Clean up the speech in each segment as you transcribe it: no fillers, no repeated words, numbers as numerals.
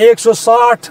160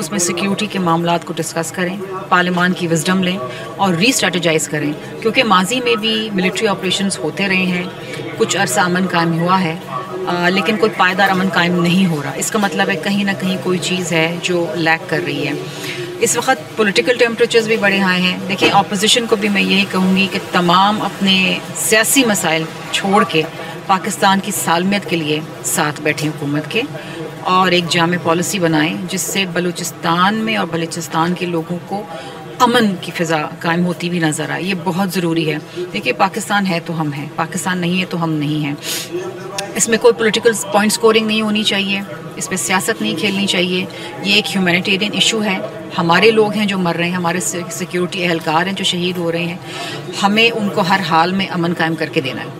اس میں سیکیورٹی کے معاملات کو ڈسکس کریں, پارلیمان کی وزڈم لیں اور ری اسٹریٹجائز کریں, کیونکہ ماضی میں بھی ملٹری آپریشنز ہوتے رہے ہیں, کچھ عرصہ امن قائم ہوا ہے, لیکن کوئی پائیدار امن قائم نہیں ہو رہا. اس کا مطلب ہے کہیں نہ کہیں کوئی چیز ہے جو لیک کر رہی ہے. اس وقت پولیٹیکل ٹیمپریچرز بھی بڑے ہائی ہیں. دیکھیں, اپوزیشن کو بھی میں یہی کہوں گی کہ تمام اپنے سیاسی مسائل چھوڑ کے پاکستان کی سالمیت کے لیے ساتھ بیٹھیں حکومت کے, اور ایک جامع پالیسی بنائیں جس سے بلوچستان میں اور بلوچستان کے لوگوں کو امن کی فضا قائم ہوتی بھی نظر آئے. یہ بہت ضروری ہے. دیکھیے, پاکستان ہے تو ہم ہیں, پاکستان نہیں ہے تو ہم نہیں ہیں. اس میں کوئی پولیٹیکل پوائنٹ سکورنگ نہیں ہونی چاہیے, اس پہ سیاست نہیں کھیلنی چاہیے. یہ ایک ہیومینیٹیرین ایشو ہے. ہمارے لوگ ہیں جو مر رہے ہیں, ہمارے سیکیورٹی اہلکار ہیں جو شہید ہو رہے ہیں. ہمیں ان کو ہر حال میں امن قائم کر کے دینا ہے.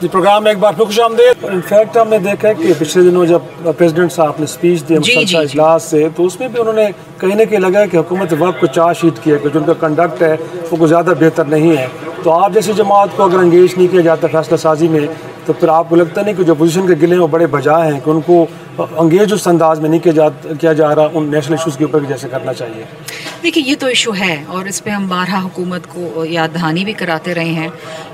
یہ پروگرام میں ایک بار پھر خوش آمدید. انفیکٹ ہم نے دیکھا ہے کہ پچھلے دنوں جب پریزیڈنٹ صاحب نے اسپیچ دی مسلسل اجلاس سے, تو اس میں بھی انہوں نے کہیں نہ کہیں لگا کہ حکومت وقت کو چارج شیٹ کیا کہ جو ان کا کنڈکٹ ہے وہ کوئی زیادہ بہتر نہیں ہے. تو آپ جیسی جماعت کو اگر انگیج نہیں کیا جاتا فیصلہ سازی میں, تو پھر آپ کو لگتا نہیں کہ جو اپوزیشن کے گلے ہیں وہ بڑے بجا ہیں کہ ان کو انگیج اس انداز میں نہیں کیا جا رہا ان نیشنل ایشوز کے اوپر جیسے کرنا چاہیے؟ دیکھیے, یہ تو ایشو ہے اور اس پہ ہم بارہا حکومت کو یاد دہانی بھی کراتے رہے ہیں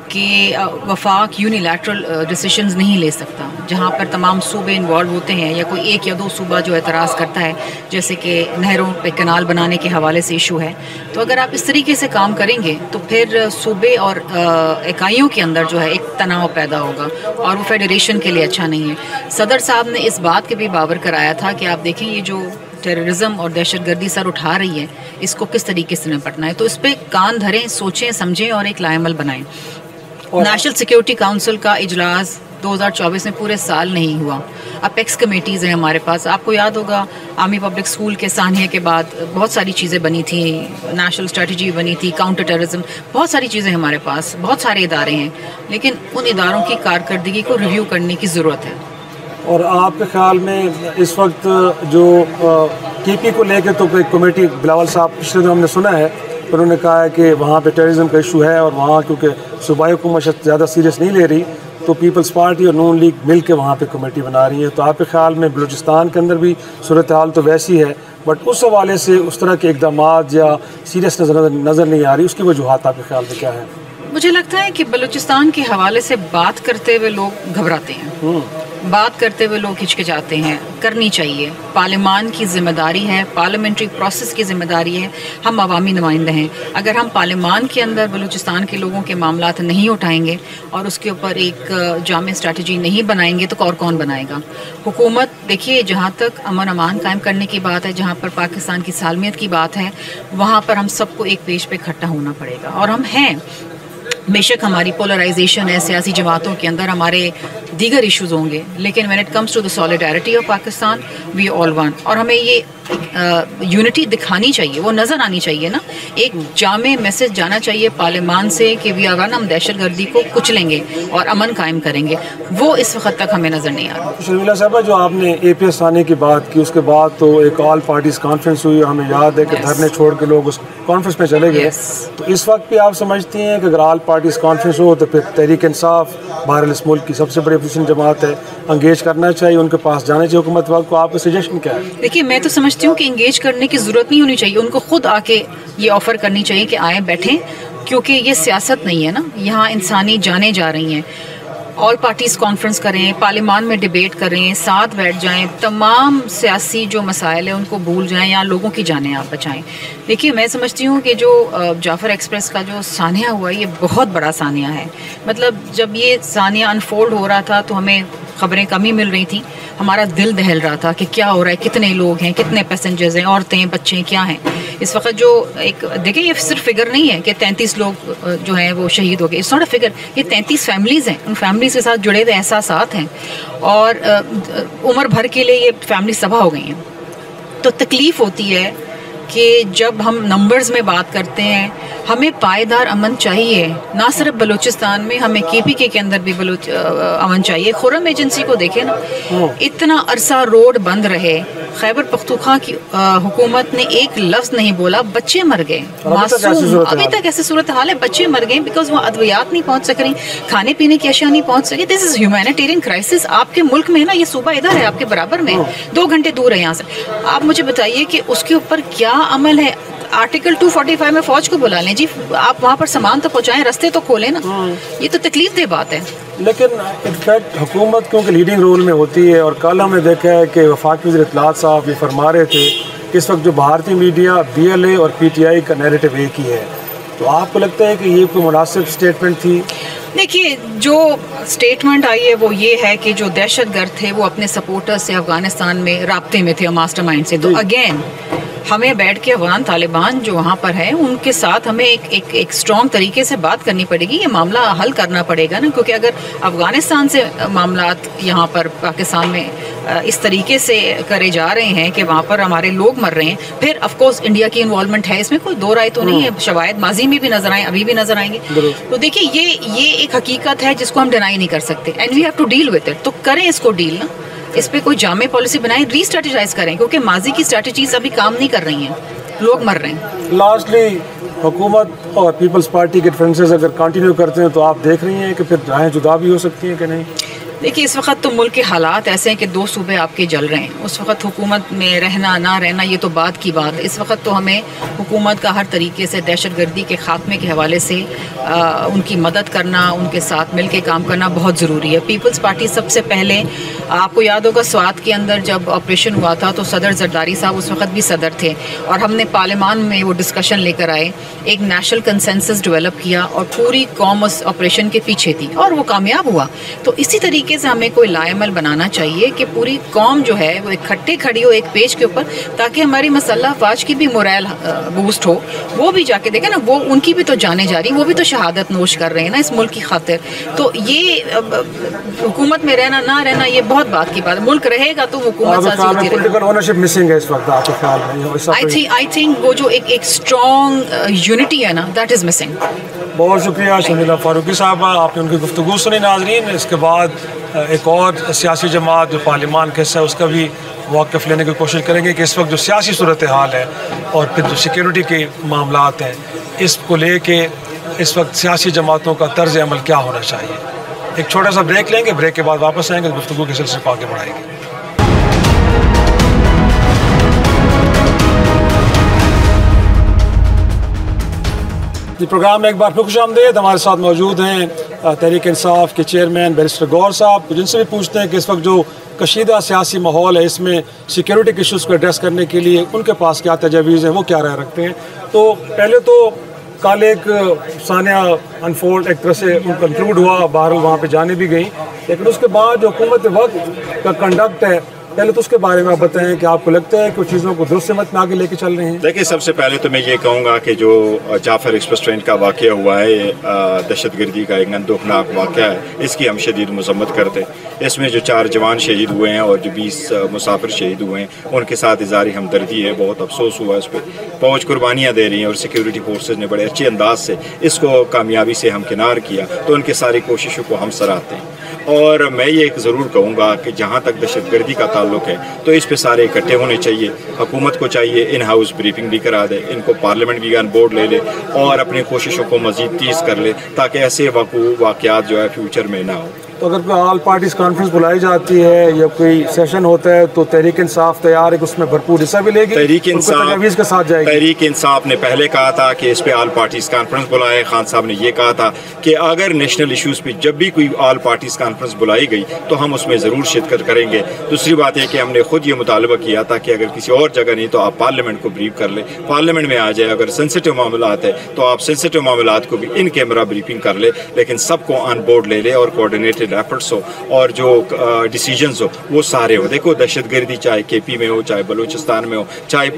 کہ وفاق یونیلیٹرل ڈیسیشنز نہیں لے سکتا. جہاں پر تمام صوبے انوالو ہوتے ہیں یا کوئی ایک یا دو صوبہ جو اعتراض کرتا ہے, جیسے کہ نہروں پہ کنال بنانے کے حوالے سے ایشو ہے, تو اگر آپ اس طریقے سے کام کریں گے تو پھر صوبے اور اکائیوں کے اندر جو ہے ایک تناؤ پیدا ہوگا اور وہ فیڈریشن کے لیے اچھا نہیں ہے. صدر صاحب نے اس بات کے بھی باور کرایا تھا کہ آپ دیکھیں یہ جو ٹیررزم اور دہشت گردی سر اٹھا رہی ہے اس کو کس طریقے سے نپٹنا ہے, تو اس پہ کان دھریں, سوچیں, سمجھیں اور ایک لائے عمل بنائیں. نیشنل سیکیورٹی کاؤنسل کا اجلاس 2024 میں پورے سال نہیں ہوا. اپیکس کمیٹیز ہیں ہمارے پاس. آپ کو یاد ہوگا آرمی پبلک اسکول کے سانحے کے بعد بہت ساری چیزیں بنی تھیں, نیشنل اسٹریٹجی بنی تھی, کاؤنٹر ٹیررزم, بہت ساری چیزیں ہمارے پاس, بہت سارے ادارے ہیں, لیکن ان اداروں کی کارکردگی کو ریویو کرنے کی ضرورت ہے. اور آپ کے خیال میں اس وقت جو ٹی پی کو لے کے تو ایک کمیٹی بلاول صاحب پچھلے دن ہم نے سنا ہے, انہوں نے کہا ہے کہ وہاں پہ ٹیررزم کا ایشو ہے اور وہاں کیونکہ صوبائی حکومت زیادہ سیریس نہیں لے رہی تو پیپلز پارٹی اور نون لیگ مل کے وہاں پہ کمیٹی بنا رہی ہے. تو آپ کے خیال میں بلوچستان کے اندر بھی صورتحال تو ویسی ہے, بٹ اس حوالے سے اس طرح کے اقدامات یا سیریس نظر نہیں آ رہی, اس کی وجوہات آپ کے خیال میں کیا ہیں؟ مجھے لگتا ہے کہ بلوچستان کے حوالے سے بات کرتے ہوئے لوگ گھبراتے ہیں, بات کرتے ہوئے لوگ ہچکچاتے ہیں. کرنی چاہیے, پارلیمان کی ذمہ داری ہے, پارلیمنٹری پروسیس کی ذمہ داری ہے. ہم عوامی نمائندے ہیں. اگر ہم پارلیمان کے اندر بلوچستان کے لوگوں کے معاملات نہیں اٹھائیں گے اور اس کے اوپر ایک جامع اسٹریٹجی نہیں بنائیں گے تو اور کون بنائے گا؟ حکومت دیکھیے, جہاں تک امن امان قائم کرنے کی بات ہے, جہاں پر پاکستان کی سالمیت کی بات ہے, وہاں پر ہم سب کو ایک پیج پہ اکٹھا ہونا پڑے گا. اور ہم ہیں, بے شک ہماری پولرائزیشن ہے سیاسی جماعتوں کے اندر, ہمارے دیگر ایشوز ہوں گے, لیکن when it comes to the solidarity of Pakistan we all one. اور ہمیں یہ یونٹی دکھانی چاہیے, وہ نظر آنی چاہیے نا, ایک جامع میسج جانا چاہیے پارلیمان سے کہ وی آر ون, ہم دہشت گردی کو کچلیں گے اور امن قائم کریں گے. وہ اس وقت تک ہمیں نظر نہیں آ رہا. شرمیلا صاحبہ, جو آپ نے اے پی ایس آنے کی بات کی, اس کے بعد تو ایک آل پارٹیز کانفرنس ہوئی, ہمیں یاد ہے کہ دھرنے چھوڑ کے لوگ اس کانفرنس میں چلے گئے. تو اس وقت بھی آپ سمجھتی ہیں کہ اگر آل پارٹیز کانفرنس ہو تو پھر تحریک انصاف بہرحال اس ملک کی سب سے بڑی اپوزیشن جماعت ہے, انگیج کرنا چاہیے, ان کے پاس جانا چاہیے حکومت وقت کو؟ آپ کا سجیشن کیا ہے؟ دیکھیے, میں تو سمجھتی ہوں کہ انگیج کرنے کی ضرورت نہیں ہونی چاہیے, ان کو خود آ کے یہ آفر کرنی چاہیے کہ آئیں بیٹھیں, کیونکہ یہ سیاست نہیں ہے نا, یہاں انسانی جانیں جا رہی ہیں. آل پارٹیز کانفرنس کریں, پارلیمان میں ڈیبیٹ کریں, ساتھ بیٹھ جائیں, تمام سیاسی جو مسائل ہیں ان کو بھول جائیں, یا لوگوں کی جانیں آپ بچائیں. دیکھیے, میں سمجھتی ہوں کہ جو جعفر ایکسپریس کا جو سانحہ ہوا یہ بہت بڑا سانحہ ہے. مطلب جب یہ سانحہ انفولڈ ہو رہا تھا تو ہمیں خبریں کم ہی مل رہی تھیں, ہمارا دل دہل رہا تھا کہ کیا ہو رہا ہے, کتنے لوگ ہیں, کتنے پیسنجرز ہیں, عورتیں, بچے کیا ہیں. اس وقت جو ایک دیکھیں, یہ صرف فگر نہیں ہے کہ 33 لوگ جو ہیں وہ شہید ہو گئے, اٹس ناٹ اے فگر, یہ 33 فیملیز ہیں, ان فیملیز کے ساتھ جڑے ہوئے احساسات ہیں, اور عمر بھر کے لیے یہ فیملیز تباہ ہو گئی ہیں. تو تکلیف ہوتی ہے کہ جب ہم نمبرز میں بات کرتے ہیں, ہمیں پائیدار امن چاہیے، نہ صرف بلوچستان میں، ہمیں KPK کے اندر بھی امن چاہیے. خرم ایجنسی کو دیکھیں نا، اتنا عرصہ روڈ بند رہے، خیبر پختونخوا کی حکومت نے ایک لفظ نہیں بولا، بچے مر گئے معصوم. ابھی تک ایسی صورتحال ہے، بچے مر گئے بیکاز وہ ادویات نہیں پہنچ سک رہی، کھانے پینے کی اشیاء نہیں پہنچ سکی. دس از ہیومینیٹیرین کرائسس. آپ کے ملک میں ہے نا، یہ صوبہ ادھر ہے آپ کے برابر میں، 2 گھنٹے دور ہے یہاں سے. آپ مجھے بتائیے کہ اس کے اوپر کیا عمل ہے؟ آرٹیکل 245 میں فوج کو بلا لیں جی، آپ وہاں پر سامان تو پہنچائیں، رستے تو کھولیں نا. یہ تو تکلیف دہ بات ہے. لیکن انفیکٹ حکومت کیونکہ لیڈنگ رول میں ہوتی ہے، اور کل ہم نے دیکھا ہے کہ وفاقی وزیر اطلاعات صاحب یہ فرما رہے تھے کہ اس وقت جو بھارتی میڈیا BLA اور PTI کا نیریٹو ایک ہی ہے. تو آپ کو لگتا ہے کہ یہ کوئی مناسب اسٹیٹمنٹ تھی؟ دیکھیے، جو اسٹیٹمنٹ آئی ہے وہ یہ ہے کہ جو دہشت گرد تھے وہ اپنے سپورٹر سے افغانستان میں رابطے میں تھے، ماسٹر مائنڈ سے. تو اگین ہمیں بیٹھ کے افغان طالبان جو وہاں پر ہیں ان کے ساتھ ہمیں ایک اسٹرانگ طریقے سے بات کرنی پڑے گی. یہ معاملہ حل کرنا پڑے گا نا، کیونکہ اگر افغانستان سے معاملات یہاں پر پاکستان میں اس طریقے سے کرے جا رہے ہیں کہ وہاں پر ہمارے لوگ مر رہے ہیں، پھر آف کورس انڈیا کی انوالومنٹ ہے، اس میں کوئی دو رائے تو نہیں ہے. شواہد ماضی میں بھی نظر آئیں، ابھی بھی نظر آئیں گے. تو دیکھیے یہ ایک حقیقت ہے جس کو ہم ڈینائی نہیں کر سکتے، and we have to deal with it. تو کریں اس کو ڈیل نا، اس پہ کوئی جامع پالیسی بنائیں، ری اسٹریٹجائز کریں، کیونکہ ماضی کی اسٹریٹجیز ابھی کام نہیں کر رہی ہیں، لوگ مر رہے ہیں. لاسٹلی حکومت اور پیپلز پارٹی کے ڈفرینسز اگر کنٹینیو کرتے ہیں تو آپ دیکھ رہی ہیں کہ پھر رائیں جدا بھی ہو سکتی ہیں کہ نہیں؟ دیکھیے، اس وقت تو ملک کے حالات ایسے ہیں کہ 2 صوبے آپ کے جل رہے ہیں. اس وقت حکومت میں رہنا نہ رہنا یہ تو بعد کی بات ہے. اس وقت تو ہمیں حکومت کا ہر طریقے سے دہشت گردی کے خاتمے کے حوالے سے ان کی مدد کرنا، ان کے ساتھ مل کے کام کرنا بہت ضروری ہے. پیپلز پارٹی سب سے پہلے، آپ کو یاد ہوگا سوات کے اندر جب آپریشن ہوا تھا تو صدر زرداری صاحب اس وقت بھی صدر تھے، اور ہم نے پارلیمان میں وہ ڈسکشن لے کر آئے، ایک نیشنل کنسنسس ڈیولپ کیا اور پوری قوم اس آپریشن کے پیچھے تھی اور وہ کامیاب ہوا. تو اسی طریقے سے ہمیں کوئی لائعمل بنانا چاہیے کہ پوری قوم جو ہے وہ اکٹھے کھڑی ہو ایک پیج کے اوپر، تاکہ ہماری مسلح افواج کی بھی مورائل بوسٹ ہو. وہ بھی جا کے دیکھیں نا، وہ ان کی بھی تو جانیں جا رہی، وہ بھی تو شہادت نوش کر رہے ہیں نا اس ملک کی خاطر. تو یہ حکومت میں رہنا نہ رہنا یہ بہت بات کی بات ہے. ملک رہے گا تو حکومت سازی ہوتی رہے گی. آئی تھنک وہ جو ایک اسٹرانگ یونٹی ہے نا، دیٹ از مسنگ. بہت شکریہ شمیلہ فاروقی صاحبہ، آپ نے ان کی گفتگو سنی. ناظرین، اس کے بعد ایک اور سیاسی جماعت جو پارلیمان کا حصہ ہے اس کا بھی موقف لینے کی کوشش کریں گے کہ اس وقت جو سیاسی صورتحال ہے اور پھر جو سیکیورٹی کے معاملات ہیں اس کو لے کے اس وقت سیاسی جماعتوں کا طرز عمل کیا ہونا چاہیے. ایک چھوٹا سا بریک لیں گے، بریک کے بعد واپس آئیں گے، گفتگو کے سلسلے کو آگے بڑھائیں گے. پروگرام میں ایک بار پھر خوش آمدید. ہمارے ساتھ موجود ہیں تحریک انصاف کے چیئرمین بیرسٹر غور صاحب، جن سے بھی پوچھتے ہیں کہ اس وقت جو کشیدہ سیاسی ماحول ہے اس میں سیکیورٹی کے ایشوز کو ایڈریس کرنے کے لیے ان کے پاس کیا تجاویز ہیں، وہ کیا رائے رکھتے ہیں. تو پہلے تو کل ایک ثانیہ انفولڈ ایک طرح سے کنکلوڈ ہوا، بہرحال وہاں پہ جانے بھی گئیں، لیکن اس کے بعد جو حکومت وقت کا کنڈکٹ ہے، پہلے تو اس کے بارے میں آپ بتائیں کہ آپ کو لگتا ہے کہ چیزوں کو درست سمت میں آگے لے کے چل رہے ہیں؟ دیکھیں، سب سے پہلے تو میں یہ کہوں گا کہ جو جعفر ایکسپریس ٹرین کا واقعہ ہوا ہے، یہ دہشت گردی کا ایک اندوہناک واقعہ ہے، اس کی ہم شدید مذمت کرتے ہیں. اس میں جو 4 جوان شہید ہوئے ہیں اور جو 20 مسافر شہید ہوئے ہیں ان کے ساتھ اظہار ہمدردی ہے. بہت افسوس ہوا اس پہ. فوج قربانیاں دے رہی ہیں اور سیکیورٹی فورسز نے بڑے اچھے انداز سے اس کو کامیابی سے ہمکنار کیا، تو ان کی ساری کوششوں کو ہم سراہتے ہیں. اور میں یہ ایک ضرور کہوں گا کہ جہاں تک دہشت گردی کا تعلق ہے تو اس پہ سارے اکٹھے ہونے چاہیے. حکومت کو چاہیے ان ہاؤس بریفنگ بھی کرا دے، ان کو پارلیمنٹ بھی آن بورڈ لے لے اور اپنی کوششوں کو مزید تیز کر لے تاکہ ایسے واقعات جو ہے فیوچر میں نہ ہو. تو اگر کوئی آل پارٹیز کانفرنس بلائی جاتی ہے یا کوئی سیشن ہوتا ہے تو تحریک انصاف تیار ہے کہ اس میں بھرپور حصہ بھی لے گی، تحریک انصاف کے ساتھ جائے گی؟ تحریک انصاف نے پہلے کہا تھا کہ اس پہ آل پارٹیز کانفرنس بلائے. خان صاحب نے یہ کہا تھا کہ اگر نیشنل ایشوز پہ جب بھی کوئی آل پارٹیز کانفرنس بلائی گئی تو ہم اس میں ضرور شرکت کریں گے. دوسری بات ہے کہ ہم نے خود یہ مطالبہ کیا تھا کہ اگر کسی اور جگہ نہیں تو آپ پارلیمنٹ کو بریف کر لیں، پارلیمنٹ میں آ جائے. اگر سینسٹیو معاملات ہے تو آپ سینسٹیو معاملات کو بھی ان کیمرہ بریفنگ کر لیں، لیکن سب کو آن بورڈ لے لیں اور کوآرڈینیٹڈ کوآرڈینیٹڈ ایفرٹس ہو اور جو ڈیسیجنز ہو وہ سارے ہو. دیکھو دہشت گردی چاہے کے پی میں ہو, چاہے بلوچستان میں ہو, چاہے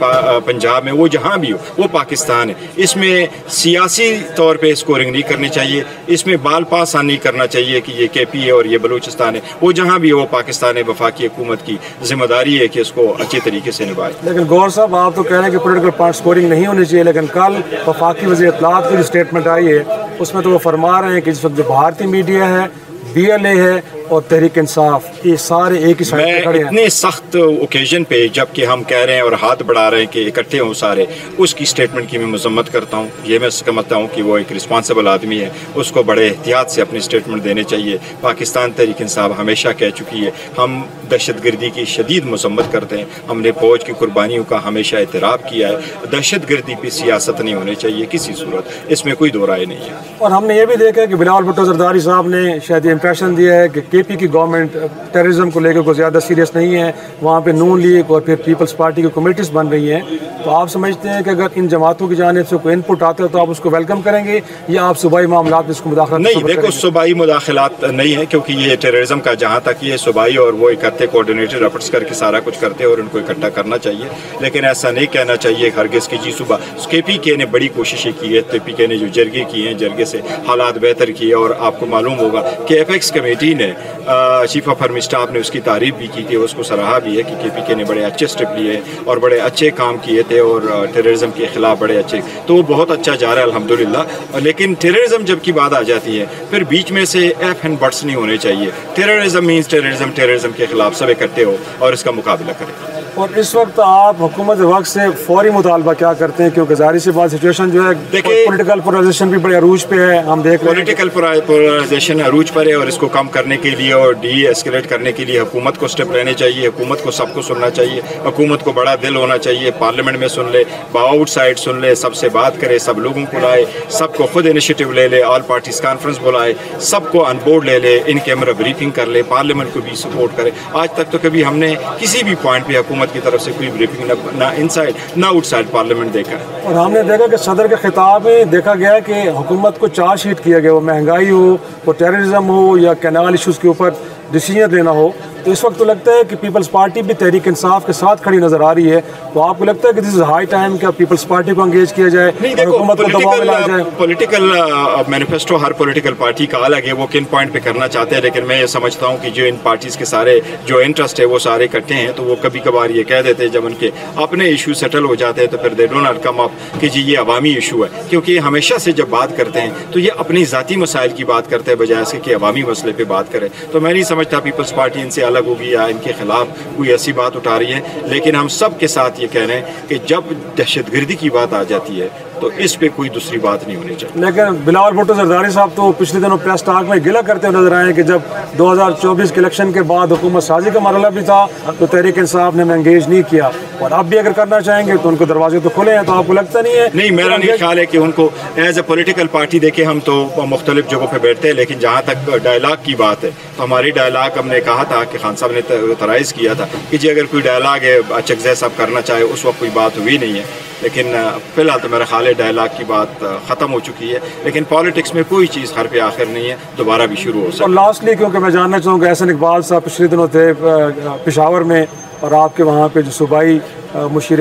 پنجاب میں, وہ جہاں بھی ہو وہ پاکستان ہے. اس میں سیاسی طور پہ اسکورنگ نہیں کرنی چاہیے, اس میں بال پاس نہیں کرنا چاہیے کہ یہ کے پی ہے اور یہ بلوچستان ہے. وہ جہاں بھی ہو پاکستان ہے, وفاقی حکومت کی ذمہ داری ہے کہ اس کو اچھے طریقے سے نبھائے. لیکن گور صاحب آپ تو کہہ رہے ہیں کہ پولیٹیکل پارٹ اسکورنگ نہیں ہونی چاہیے, لیکن کل وفاقی وزیر اطلاعات کی جو اسٹیٹمنٹ آئی ہے اس میں تو وہ فرما رہے ہیں کہ جس وقت جو بھارتی میڈیا ہے, بی ایل اے ہے اور تحریک انصاف, یہ سارے ایک ہی سائڈ پہ کھڑے ہیں. اتنے سخت اوکیزن پہ جب کہ ہم کہہ رہے ہیں اور ہاتھ بڑھا رہے ہیں کہ اکٹھے ہوں سارے, اس کی اسٹیٹمنٹ کی میں مذمت کرتا ہوں. یہ میں سمجھتا ہوں کہ وہ ایک رسپانسبل آدمی ہے, اس کو بڑے احتیاط سے اپنی اسٹیٹمنٹ دینے چاہیے. پاکستان تحریک انصاف ہمیشہ کہہ چکی ہے ہم دہشت گردی کی شدید مذمت کرتے ہیں, ہم نے فوج کی قربانیوں کا ہمیشہ اعتراف کیا ہے. دہشت گردی پہ سیاست نہیں ہونی چاہیے کسی صورت, اس میں کوئی دو رائے نہیں ہے. اور ہم نے یہ بھی دیکھا کہ بلاول بھٹو زرداری صاحب نے شاید یہ امپریشن دیا ہے کہ کے پی کی گورنمنٹ ٹیررزم کو لے کے کوئی زیادہ سیریس نہیں ہے, وہاں پہ نون لیگ اور پھر پیپلز پارٹی کی کمیٹیز بن رہی ہیں. تو آپ سمجھتے ہیں کہ اگر ان جماعتوں کی جانب سے کوئی انپٹ آتے ہو تو آپ اس کو ویلکم کریں گے, یا آپ صوبائی معاملات میں اس کو مداخلت نہیں؟ دیکھو صوبائی مداخلات نہیں ہے, کیونکہ یہ ٹیررزم کا جہاں تک یہ صوبائی اور وہ اکٹھے کوآرڈینیٹڈ ایفرٹس کر کے سارا کچھ کرتے ہیں اور ان کو اکٹھا کرنا چاہیے. لیکن ایسا نہیں کہنا چاہیے ہرگز کہ جی صبح کے پی کے نے بڑی کوششیں کی ہے. کے پی کے نے جو جرگے کی ہیں, جرگے سے حالات بہتر کیے, اور آپ کو معلوم ہوگا کہ ایف ایکس کمیٹی نے چیف آف آرمی اسٹاف نے اس کی تعریف بھی کی تھی, اس کو سراہا بھی ہے کہ کے پی کے نے بڑے اچھے اسٹیپ لیے اور بڑے اچھے کام کیے تھے اور ٹیررزم کے خلاف بڑے اچھے, تو وہ بہت اچھا جا رہا ہے الحمدللہ. لیکن ٹیررزم جب کی بات آ جاتی ہے پھر بیچ میں سے ایف اینڈ بٹس نہیں ہونے چاہیے. ٹیررزم مینس ٹیررزم کے خلاف سب اکٹھے ہو اور اس کا مقابلہ کریں. اور اس وقت آپ حکومت وقت سے فوری مطالبہ کیا کرتے ہیں, کیونکہ ظاہر سی بات سچویشن جو ہے پولیٹیکل پولرائزیشن بھی بڑے عروج پہ ہے, ہم دیکھ رہے ہیں پولیٹیکل پولرائزیشن عروج پر ہے, اور اس کو کم کرنے کے لیے اور ڈی ایسکیلیٹ کرنے کے لیے حکومت کو اسٹیپ لینے چاہیے. حکومت کو سب کو سننا چاہیے, حکومت کو بڑا دل ہونا چاہیے, پارلیمنٹ میں سن لے, آؤٹ سائڈ سن لے, سب سے بات کرے, سب لوگوں کو لائے, سب کو خود انیشیٹو لے لے, آل پارٹیز کانفرنس بلائے, سب کو آن بورڈ لے لے, ان کیمرہ بریفنگ کر لے, پارلیمنٹ کو بھی سپورٹ کرے. آج تک تو کبھی ہم نے کسی بھی پوائنٹ پہ حکومت کی طرف سے کوئی بریفنگ نہ ان سائڈ نہ آؤٹ سائڈ پارلیمنٹ دیکھا ہے. اور ہم نے دیکھا کہ صدر کے خطاب میں دیکھا گیا کہ حکومت کو چارج شیٹ کیا گیا, وہ مہنگائی ہو, وہ ٹیررزم ہو, یا کینال ایشوز کے اوپر ڈیسیجن لینا ہو. تو اس وقت تو لگتا ہے کہ پیپلز پارٹی بھی تحریک انصاف کے ساتھ کھڑی نظر آ رہی ہے. تو آپ کو لگتا ہے کہ دس از ہائی ٹائم کہ پیپلز پارٹی کو انگیج کیا جائے, حکومت کو دباؤ میں لایا جائے؟ پولیٹیکل مینیفیسٹو ہر پولیٹیکل پارٹی کا الگ ہے, وہ کن پوائنٹ پہ کرنا چاہتے ہیں. لیکن میں یہ سمجھتا ہوں کہ جو ان پارٹیز کے سارے جو انٹرسٹ ہے وہ سارے اکٹھے ہیں, تو وہ کبھی کبھار یہ کہہ دیتے ہیں جب ان کے اپنے ایشو سیٹل ہو جاتے ہیں تو پھر دے ڈو ناٹ کم اپ کہ جی یہ عوامی ایشو ہے. کیونکہ یہ ہمیشہ سے جب بات کرتے ہیں تو یہ اپنی ذاتی مسائل کی بات کرتے ہیں بجائے سے کہ عوامی مسئلے پہ بات کرے. تو میں نہیں سمجھتا پیپلز پارٹی ان سے الگ ہوگی یا ان کے خلاف کوئی ایسی بات اٹھا رہی ہے. لیکن ہم سب کے ساتھ یہ کہہ رہے ہیں کہ جب دہشت گردی کی بات آ جاتی ہے تو اس پہ کوئی دوسری بات نہیں ہونی چاہیے. لیکن بلاول بھٹو زرداری صاحب تو پچھلے دنوں پریس ٹاک میں گلہ کرتے ہوئے نظر آئے کہ جب 2024 کے الیکشن کے بعد حکومت سازی کا مرحلہ بھی تھا تو تحریک انصاف نے انگیج نہیں کیا, اور اب بھی اگر کرنا چاہیں گے تو ان کو دروازے تو کھلے ہیں. تو آپ کو لگتا نہیں ہے؟ نہیں, میرا نہیں خیال ہے کہ ان کو ایز اے پولیٹیکل پارٹی دیکھیں, ہم تو مختلف جگہوں پہ بیٹھتے ہیں, لیکن جہاں تک ڈائلاگ کی بات ہے تو ہماری ڈائلاگ ہم نے کہا تھا کہ خان صاحب نے ترائز کیا تھا کہ جی اگر کوئی ڈائلاگ ہے چکزئی صاحب کرنا چاہے, اس وقت کوئی بات ہوئی نہیں ہے. لیکن فی الحال تو میرا خیال ہے ڈائلاگ کی بات ختم ہو چکی ہے. لیکن پالیٹکس میں کوئی چیز ہر پہ آخر نہیں ہے, دوبارہ بھی شروع ہو سکتا ہے. اور لاسٹلی کیونکہ میں جاننا چاہوں گا, احسن اقبال صاحب پچھلے دنوں تھے پشاور میں, اور آپ کے وہاں پہ جو صوبائی مشیر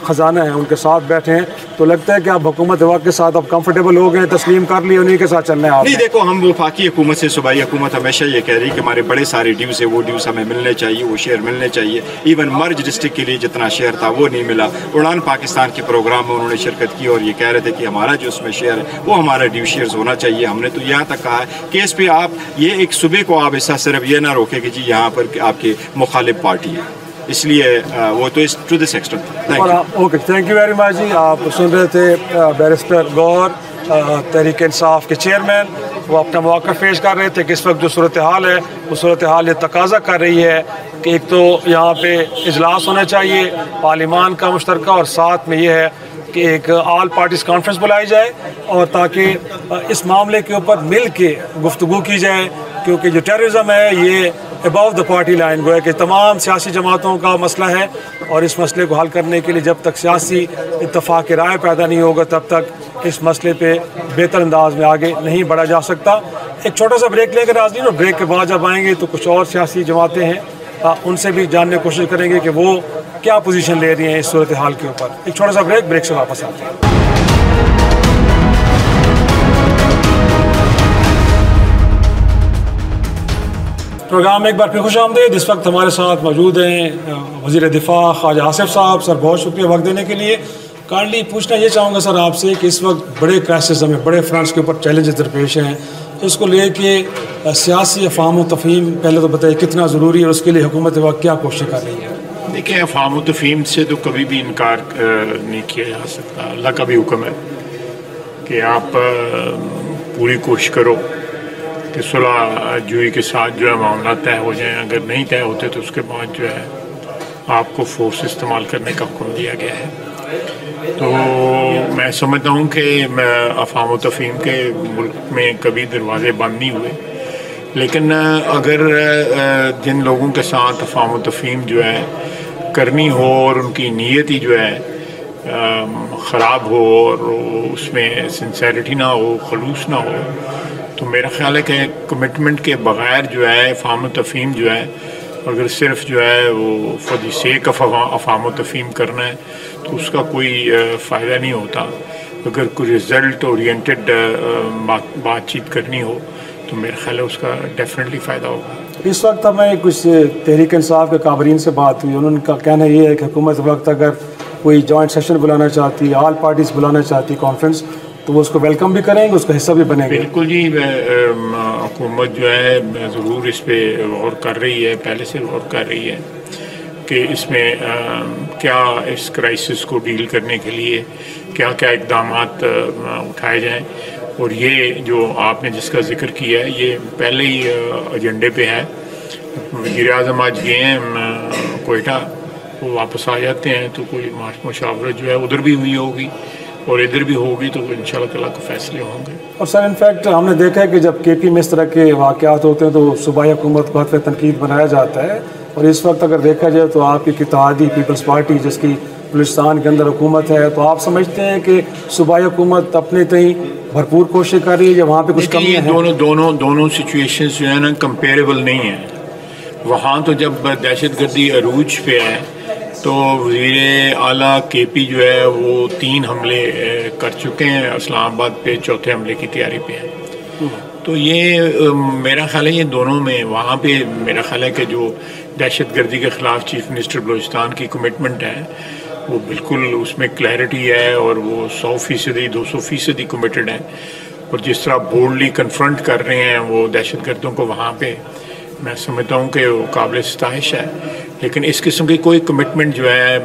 خزانہ ہیں ان کے ساتھ بیٹھے ہیں, تو لگتا ہے کہ آپ حکومت وقت کے ساتھ اب کمفرٹیبل ہو گئے, تسلیم کر لی, انہیں کے ساتھ چلنا ہے آپ؟ نہیں, دیکھو ہم وفاقی حکومت سے صوبائی حکومت ہمیشہ یہ کہہ رہی ہے کہ ہمارے بڑے سارے ڈیوز ہیں, وہ ڈیوز ہمیں ملنے چاہیے, وہ شیئر ملنے چاہیے. ایون مرج ڈسٹرکٹ کے لیے جتنا شیئر تھا وہ نہیں ملا. اڑان پاکستان کے پروگرام میں انہوں نے شرکت کی اور یہ کہہ رہے تھے کہ ہمارا جو اس میں شیئر ہے وہ ہمارا ڈیو شیئرز ہونا چاہیے. ہم نے تو یہاں تک کہا ہے کہ اس پہ آپ یہ ایک صوبے کو آپ ایسا صرف یہ نہ روکے کہ جی یہاں پر آپ کے مخالف پارٹی ہے, اس لیے وہ تو اس to this extent. Okay, thank you very much جی. آپ سن رہے تھے بیرسٹر گور, تحریک انصاف کے چیئرمین, وہ اپنا مواقع پیش کر رہے تھے کہ اس وقت جو صورتحال ہے وہ صورتحال یہ تقاضا کر رہی ہے کہ ایک تو یہاں پہ اجلاس ہونا چاہیے پارلیمان کا مشترکہ, اور ساتھ میں یہ ہے کہ ایک آل پارٹیز کانفرنس بلائی جائے, اور تاکہ اس معاملے کے اوپر مل کے گفتگو کی جائے. کیونکہ جو ٹیررزم ہے یہ ابو دا پارٹی لائن گویا کہ تمام سیاسی جماعتوں کا مسئلہ ہے, اور اس مسئلے کو حل کرنے کے لیے جب تک سیاسی اتفاق رائے پیدا نہیں ہوگا تب تک اس مسئلے پہ بہتر انداز میں آگے نہیں بڑھا جا سکتا. ایک چھوٹا سا بریک لیں گے ناظرین، اور بریک کے بعد جب آئیں گے تو کچھ اور سیاسی جماعتیں ہیں ان سے بھی جاننے کی کوشش کریں گے کہ وہ کیا پوزیشن لے رہی ہیں اس صورتحال کے اوپر. ایک چھوٹا سا بریک سے واپس آتے ہیں. پروگرام میں ایک بار پھر خوش آمدید. اس وقت ہمارے ساتھ موجود ہیں وزیر دفاع خواجہ آصف صاحب. سر بہت شکریہ وقت دینے کے لیے. کائنڈلی پوچھنا یہ چاہوں گا سر آپ سے کہ اس وقت بڑے کرائسس ہمیں بڑے فرنٹس کے اوپر چیلنجز درپیش ہیں، اس کو لے کے سیاسی افہام و تفہیم پہلے تو بتائیے کتنا ضروری ہے اور اس کے لیے حکومت وقت کیا کوشش کر رہی ہے؟ دیکھیں، افہام و تفہیم سے تو کبھی بھی انکار نہیں کیا جا سکتا. اللہ کا بھی حکم ہے کہ آپ پوری کوشش کرو کہ صلح جوئی کے ساتھ جو ہے معاملات طے ہو جائیں. اگر نہیں طے ہوتے تو اس کے بعد جو ہے آپ کو فورس استعمال کرنے کا حکم دیا گیا ہے. تو میں سمجھتا ہوں کہ افہام و تفہیم کے ملک میں کبھی دروازے بند نہیں ہوئے، لیکن اگر جن لوگوں کے ساتھ افہام و تفہیم جو ہے کرنی ہو اور ان کی نیت ہی جو ہے خراب ہو اور اس میں سنسیریٹی نہ ہو، خلوص نہ ہو، تو میرا خیال ہے کہ کمٹمنٹ کے بغیر جو ہے افہام و تفہیم جو ہے اگر صرف جو ہے وہ فار دی سیک آف افہام و تفہیم کرنا ہے تو اس کا کوئی فائدہ نہیں ہوتا. اگر کوئی رزلٹ اورینٹڈ بات چیت کرنی ہو تو میرا خیال ہے اس کا ڈیفینیٹلی فائدہ ہوگا. اس وقت ہمیں کچھ تحریک انصاف کے کابرین سے بات ہوئی، انہوں کا کہنا یہ ہے کہ حکومت وقت اگر کوئی جوائنٹ سیشن بلانا چاہتی ہے، آل پارٹیز بلانا چاہتی کانفرنس، تو وہ اس کو ویلکم بھی کریں گے، اس کا حصہ بھی بنیں گے. بالکل جی، حکومت جو ہے ضرور اس پہ غور کر رہی ہے، پہلے سے غور کر رہی ہے کہ اس میں کیا اس کرائسس کو ڈیل کرنے کے لیے کیا کیا اقدامات اٹھائے جائیں. اور یہ جو آپ نے جس کا ذکر کیا ہے یہ پہلے ہی ایجنڈے پہ ہے. وزیر اعظم آج گئے ہیں کوئٹہ، وہ واپس آ جاتے ہیں تو کوئی مشاورت جو ہے ادھر بھی ہوئی ہوگی اور ادھر بھی ہوگی، تو انشاءاللہ تعالیٰ کو فیصلے ہوں گے. اور سر انفیکٹ ہم نے دیکھا ہے کہ جب کے پی میں اس طرح کے واقعات ہوتے ہیں تو صوبائی حکومت کو حتف تنقید بنایا جاتا ہے، اور اس وقت اگر دیکھا جائے تو آپ کی اتحادی پیپلز پارٹی جس کی بلوچستان کے اندر حکومت ہے، تو آپ سمجھتے ہیں کہ صوبائی حکومت اپنے تئیں بھرپور کوشش کر رہی ہے یا وہاں پہ کچھ کمی ہے؟ دونوں سچویشنز جو ہیں نا کمپیریبل نہیں ہیں. وہاں تو جب دہشت گردی عروج پہ ہے تو وزیر اعلیٰ کے پی جو ہے وہ 3 حملے کر چکے ہیں، اسلام آباد پہ 4تھے حملے کی تیاری پہ ہے. تو یہ میرا خیال ہے یہ دونوں میں، وہاں پہ میرا خیال ہے کہ جو دہشت گردی کے خلاف چیف منسٹر بلوچستان کی کمٹمنٹ ہے وہ بالکل اس میں کلیئرٹی ہے اور وہ 100%، 200% کمیٹڈ ہیں. اور جس طرح بولڈلی کنفرنٹ کر رہے ہیں وہ دہشت گردوں کو وہاں پہ، میں سمجھتا ہوں کہ وہ قابل ستائش ہے. لیکن اس قسم کی کوئی کمٹمنٹ جو ہے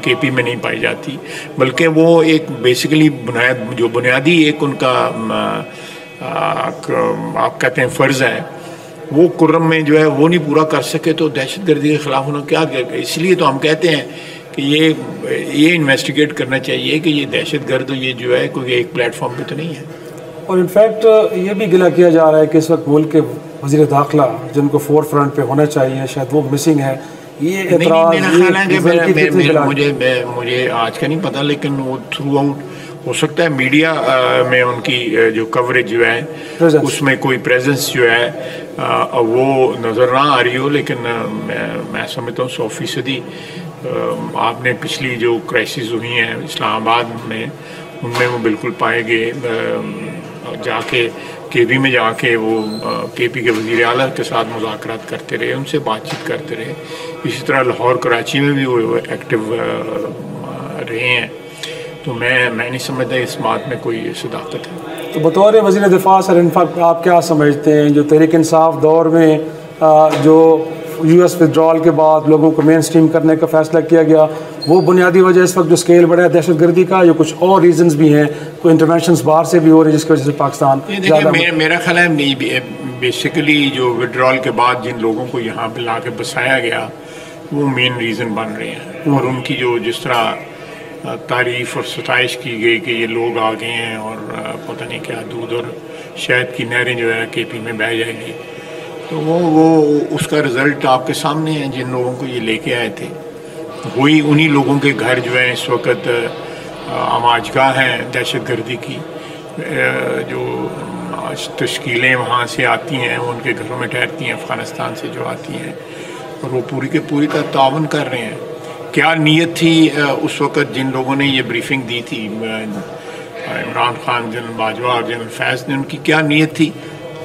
کے پی میں نہیں پائی جاتی، بلکہ وہ ایک بیسیکلی بنیادی ایک ان کا آپ کہتے ہیں فرض ہے، وہ کرم میں جو ہے وہ نہیں پورا کر سکے تو دہشت گردی کے خلاف انہوں نے کیا کیا. اس لیے تو ہم کہتے ہیں کہ یہ انویسٹیگیٹ کرنا چاہیے کہ یہ دہشت گرد یہ جو ہے کوئی ایک پلیٹ فارم پہ تو نہیں ہے. اور انفیکٹ یہ بھی گلہ کیا جا رہا ہے کہ اس وقت ملک کے وزیر داخلہ جن کو فور فرنٹ پہ ہونا چاہیے شاید وہ مسنگ ہے. یہ اعتراض مجھے آج کا نہیں پتہ، لیکن وہ تھرو آؤٹ ہو سکتا ہے میڈیا میں ان کی جو کوریج جو ہے اس میں کوئی پریزنس جو ہے وہ نظر نہ آ رہی ہو. لیکن میں سمجھتا ہوں 100% آپ نے پچھلی جو کرائسس ہوئی ہیں اسلام آباد میں ان میں وہ بالکل پائے گئے. جا کے پی میں جا کے وہ کے پی کے وزیر اعلیٰ کے ساتھ مذاکرات کرتے رہے، ان سے بات چیت کرتے رہے. اسی طرح لاہور کراچی میں بھی وہ ایکٹیو رہے ہیں. تو میں نہیں سمجھتا اس بات میں کوئی صداقت ہے. تو بطور وزیر دفاع سر انفیکٹ آپ کیا سمجھتے ہیں جو تحریک انصاف دور میں جو یو ایس ودرال کے بعد لوگوں کو مین اسٹریم کرنے کا فیصلہ کیا گیا، وہ بنیادی وجہ اس وقت جو اسکیل بڑھا ہے دہشت گردی کا، یا کچھ اور ریزنز بھی ہیں، کوئی انٹرونشنز باہر سے بھی ہو رہی ہے جس کی وجہ سے پاکستان میرا خیال ہے بیسیکلی جو ودرال کے بعد جن لوگوں کو یہاں پہ لا کے بسایا گیا وہ مین ریزن بن رہے ہیں. اور ان کی جو جس طرح تعریف اور ستائش کی گئی کہ یہ لوگ آ گئے ہیں اور پتہ نہیں کیا دودھ اور شہد کی نہریں جو ہے کے پی میں بہہ جائیں گی، تو وہ اس کا رزلٹ آپ کے سامنے ہے. جن لوگوں کو یہ لے کے آئے تھے وہی انہی لوگوں کے گھر جو ہیں اس وقت اماجگاہ ہیں دہشت گردی کی. جو تشکیلیں وہاں سے آتی ہیں، ان کے گھروں میں ٹھہرتی ہیں، افغانستان سے جو آتی ہیں، اور وہ پوری کے پوری کا تعاون کر رہے ہیں. کیا نیت تھی اس وقت جن لوگوں نے یہ بریفنگ دی تھی، عمران خان، جنرل باجوہ اور جنرل فیض نے، ان کی کیا نیت تھی؟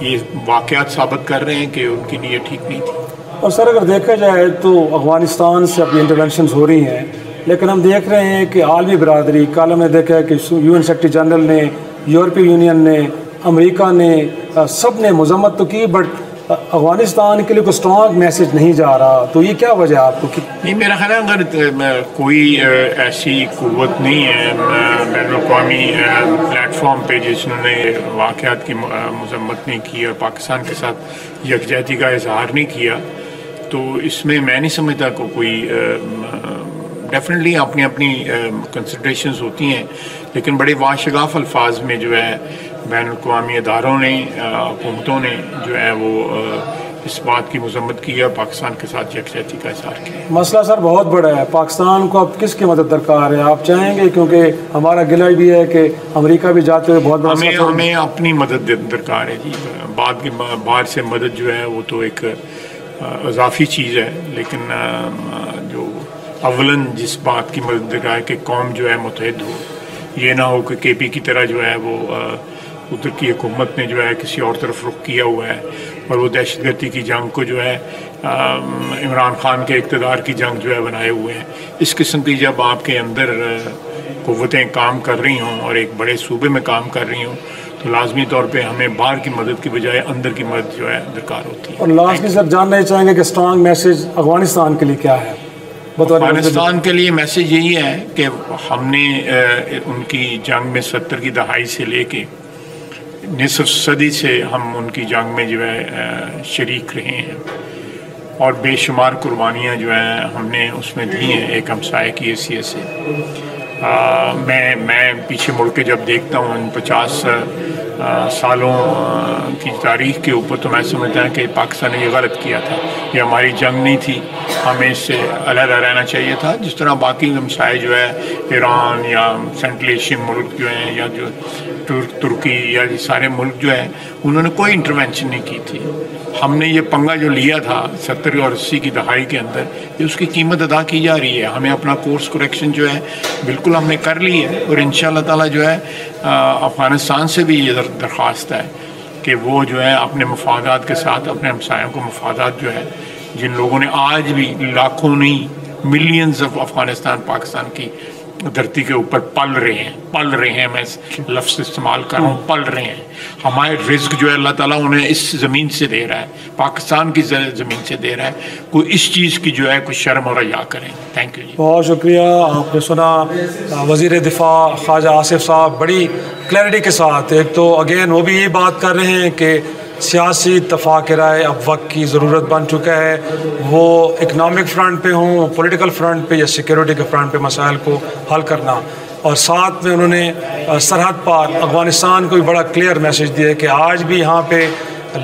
یہ واقعات ثابت کر رہے ہیں کہ ان کی نیت ٹھیک نہیں تھی. اور سر اگر دیکھا جائے تو افغانستان سے اب انٹرونشنز ہو رہی ہیں، لیکن ہم دیکھ رہے ہیں کہ عالمی برادری، کل ہم نے دیکھا ہے کہ UN سیکرٹری جنرل نے، یورپی یونین نے، امریکہ نے، سب نے مذمت تو کی، بٹ افغانستان کے لیے کوئی اسٹرانگ میسج نہیں جا رہا. تو یہ کیا وجہ آپ کو؟ نہیں، میرا خیال ہے اگر کوئی ایسی قوت نہیں ہے بین الاقوامی پلیٹ فارم پہ جنہوں نے واقعات کی مذمت نہیں کی اور پاکستان کے ساتھ یکجہتی کا اظہار نہیں کیا، تو اس میں میں نہیں سمجھتا کہ کوئی ڈیفینیٹلی اپنی اپنی کنسیڈریشنز ہوتی ہیں، لیکن بڑے واشگاف الفاظ میں جو ہے بین الاقوامی اداروں نے، حکومتوں نے جو ہے وہ اس بات کی مذمت کی ہے، پاکستان کے ساتھ یکجہتی کا اظہار کیا. مسئلہ سر بہت بڑا ہے. پاکستان کو اب کس کی مدد درکار ہے آپ چاہیں گے؟ کیونکہ ہمارا گلہ بھی ہے کہ امریکہ بھی جاتے ہوئے بہت بڑا ہمیں اپنی مدد درکار ہے جی. باہر سے مدد جو ہے وہ تو ایک اضافی چیز ہے، لیکن جو اولاً جس بات کی مدد درکار ہے کہ قوم جو ہے متحد ہو، یہ نہ ہو کہ KP کی طرح جو ہے وہ ادھر کی حکومت نے جو ہے کسی اور طرف رخ کیا ہوا ہے، اور وہ دہشت گردی کی جنگ کو جو ہے عمران خان کے اقتدار کی جنگ جو ہے بنائے ہوئے ہیں. اس قسم کی جب آپ کے اندر قوتیں کام کر رہی ہوں اور ایک بڑے صوبے میں کام کر رہی ہوں، تو لازمی طور پہ ہمیں باہر کی مدد کی بجائے اندر کی مدد جو ہے درکار ہوتی ہے. اور لاسٹلی سر جاننا چاہیں گے کہ اسٹرانگ میسج افغانستان کے لیے کیا ہے؟ افغانستان کے لیے میسج یہی ہے کہ ہم نے ان کی جنگ میں 70 کی دہائی سے لے کے نصف صدی سے ہم ان کی جنگ میں جو ہے شریک رہے ہیں، اور بے شمار قربانیاں جو ہیں ہم نے اس میں دی ہیں ایک ہمسائے کی حیثیت سے. میں پیچھے مڑ کے جب دیکھتا ہوں ان 50 سالوں کی تاریخ کے اوپر، تو میں سمجھتا ہوں کہ پاکستان نے یہ غلط کیا تھا. یہ ہماری جنگ نہیں تھی، ہمیں اس سے علیحدہ رہنا چاہیے تھا. جس طرح باقی ہمسائے جو ہے ایران یا سینٹرل ایشین ملک جو ہیں، یا جو ترکی یا یہ سارے ملک جو ہیں، انہوں نے کوئی انٹروینشن نہیں کی تھی. ہم نے یہ پنگا جو لیا تھا 70 اور 80 کی دہائی کے اندر، یہ اس کی قیمت ادا کی جا رہی ہے. ہمیں اپنا کورس کریکشن جو ہے بالکل ہم نے کر لی ہے، اور انشاءاللہ تعالی جو ہے افغانستان سے بھی یہ درخواست ہے کہ وہ جو ہے اپنے مفادات کے ساتھ اپنے ہمسایوں کو مفادات جو ہے، جن لوگوں نے آج بھی لاکھوں نہیں ملینز آف افغانستان پاکستان کی دھرتی کے اوپر پل رہے ہیں، میں لفظ استعمال کر رہا ہوں، پل رہے ہیں. ہمارے رزق جو ہے اللہ تعالیٰ انہیں اس زمین سے دے رہا ہے، پاکستان کی زمین سے دے رہا ہے. کوئی اس چیز کی جو ہے کوئی شرم اور حیا کریں. تھینک یو جی. بہت شکریہ. آپ نے سنا وزیر دفاع خواجہ آصف صاحب بڑی کلیئرٹی کے ساتھ، ایک تو اگین وہ بھی یہ بات کر رہے ہیں کہ سیاسی اتفاق رائے اب وقت کی ضرورت بن چکا ہے، وہ اکنامک فرنٹ پہ ہوں، پولیٹیکل فرنٹ پہ یا سیکیورٹی کے فرنٹ پہ مسائل کو حل کرنا. اور ساتھ میں انہوں نے سرحد پار افغانستان کو بھی بڑا کلیئر میسج دیا کہ آج بھی یہاں پہ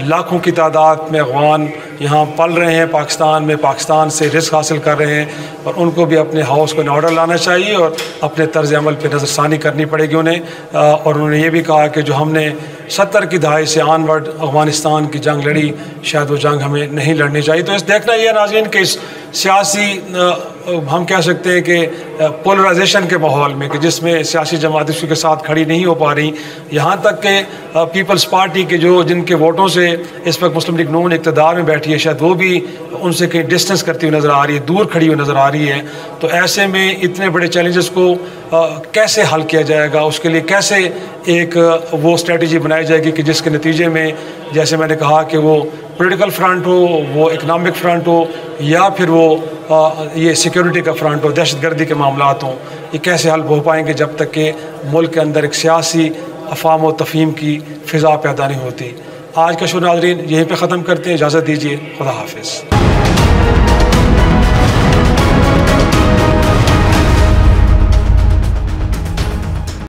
لاکھوں کی تعداد میں افغان یہاں پل رہے ہیں پاکستان میں، پاکستان سے رزق حاصل کر رہے ہیں، اور ان کو بھی اپنے ہاؤس کو ان آرڈر لانا چاہیے اور اپنے طرز عمل پہ نظر ثانی کرنی پڑے گی انہیں. اور انہوں نے یہ بھی کہا کہ جو ہم نے 70 کی دہائی سے آن ورڈ افغانستان کی جنگ لڑی، شاید وہ جنگ ہمیں نہیں لڑنی چاہیے. تو اس دیکھنا یہ ناظرین کہ اس سیاسی ہم کہہ سکتے ہیں کہ پولرائزیشن کے ماحول میں، کہ جس میں سیاسی جماعتیں اس کے ساتھ کھڑی نہیں ہو پا رہی، یہاں تک کہ پیپلز پارٹی کے جن کے ووٹوں سے اس وقت مسلم لیگ نون اقتدار میں بیٹھی ہے، شاید وہ بھی ان سے کہیں ڈسٹنس کرتی ہوئی نظر آ رہی ہے، دور کھڑی ہوئی نظر آ رہی ہے. تو ایسے میں اتنے بڑے چیلنجز کو کیسے حل کیا جائے گا، اس کے لیے کیسے ایک وہ اسٹریٹجی بنائی جائے گی کہ جس کے نتیجے میں، جیسے میں نے کہا کہ وہ پولیٹیکل فرنٹ ہو، وہ اکنامک فرنٹ ہو، یا پھر وہ یہ سیکیورٹی کا فرنٹ ہو، دہشت گردی کے معاملات ہوں، یہ کیسے حل ہو پائیں گے جب تک کہ ملک کے اندر ایک سیاسی افہام و تفہیم کی فضا پیدا نہیں ہوتی. آج کا شو ناظرین یہیں پہ ختم کرتے ہیں. اجازت دیجیے. خدا حافظ.